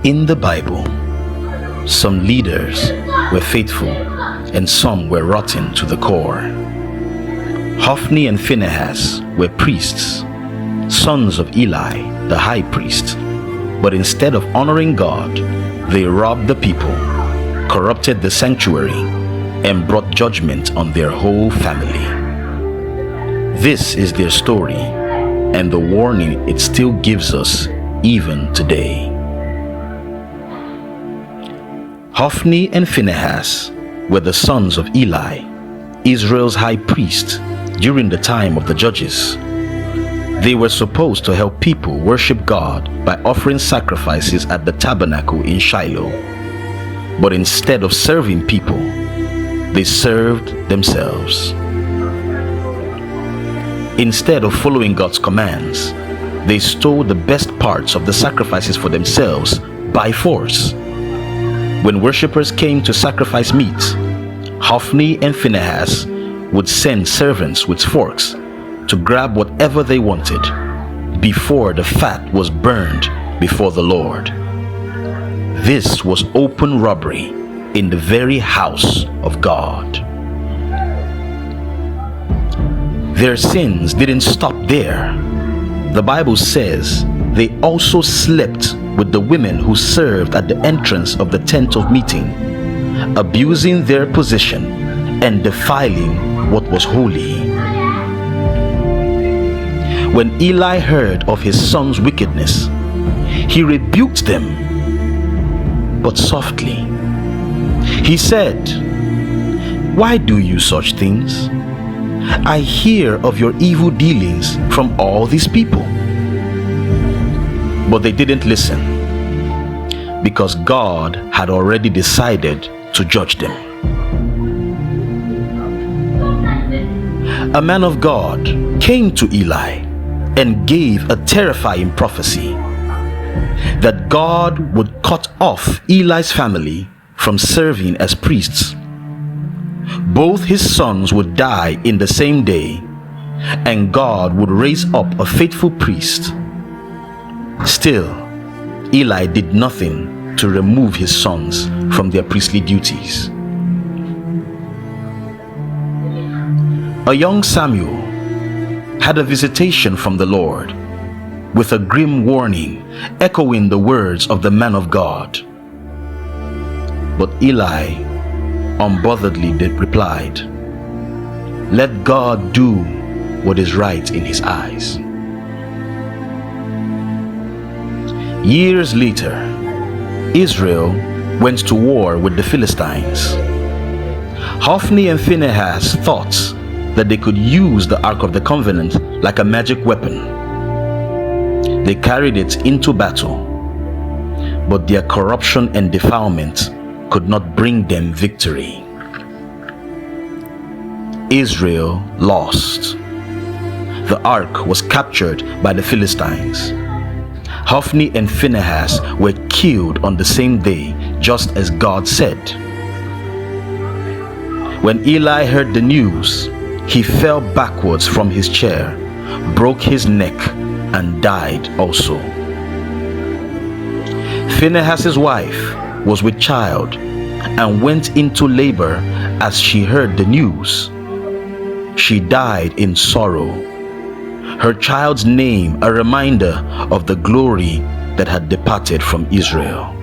In the Bible, some leaders were faithful and some were rotten to the core. Hophni and Phinehas were priests, sons of Eli, the high priest. But instead of honoring God, they robbed the people, corrupted the sanctuary, and brought judgment on their whole family. This is their story, and the warning it still gives us even today. Hophni and Phinehas were the sons of Eli, Israel's high priest during the time of the judges. They were supposed to help people worship God by offering sacrifices at the Tabernacle in Shiloh. But instead of serving people, they served themselves. Instead of following God's commands, they stole the best parts of the sacrifices for themselves by force. When worshippers came to sacrifice meat, Hophni and Phinehas would send servants with forks to grab whatever they wanted before the fat was burned before the Lord. This was open robbery in the very house of God. Their sins didn't stop there. The Bible says they also slept with the women who served at the entrance of the tent of meeting, abusing their position and defiling what was holy. When Eli heard of his son's wickedness, he rebuked them, but softly. He said, "Why do you such things? I hear of your evil dealings from all these people." But they didn't listen, because God had already decided to judge them. A man of God came to Eli and gave a terrifying prophecy that God would cut off Eli's family from serving as priests. Both his sons would die in the same day, and God would raise up a faithful priest. Still, Eli did nothing to remove his sons from their priestly duties. A young Samuel had a visitation from the Lord with a grim warning echoing the words of the man of God. But Eli unbotheredly replied, "Let God do what is right in his eyes." Years later, Israel went to war with the Philistines. Hophni and Phinehas thought that they could use the Ark of the Covenant like a magic weapon. They carried it into battle, but their corruption and defilement could not bring them victory. Israel lost. The Ark was captured by the Philistines. Hophni and Phinehas were killed on the same day, just as God said. When Eli heard the news, he fell backwards from his chair, broke his neck, and died also. Phinehas's wife was with child and went into labor as she heard the news. She died in sorrow, her child's name a reminder of the glory that had departed from Israel.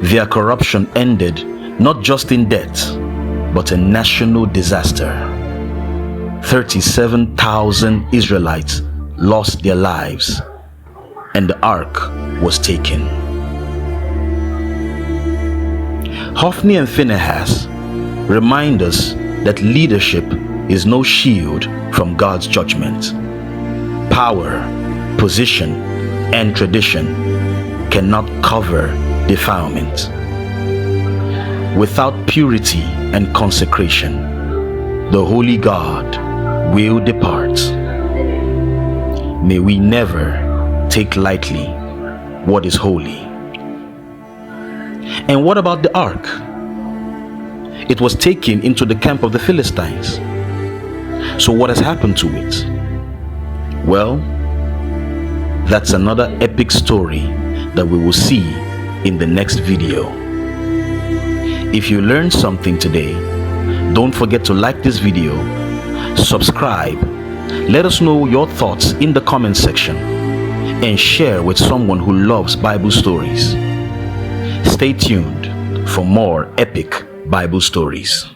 Their corruption ended not just in death, but a national disaster. 37,000 Israelites lost their lives, and the ark was taken. Hophni and Phinehas remind us that leadership is no shield from God's judgment. Power, position, and tradition cannot cover defilement. Without purity and consecration, the holy God will depart. May we never take lightly what is holy. And what about the ark? It was taken into the camp of the Philistines. So what has happened to it? Well, that's another epic story that we will see in the next video. If you learned something today, don't forget to like this video, subscribe, let us know your thoughts in the comment section, and share with someone who loves Bible stories. Stay tuned for more epic Bible stories.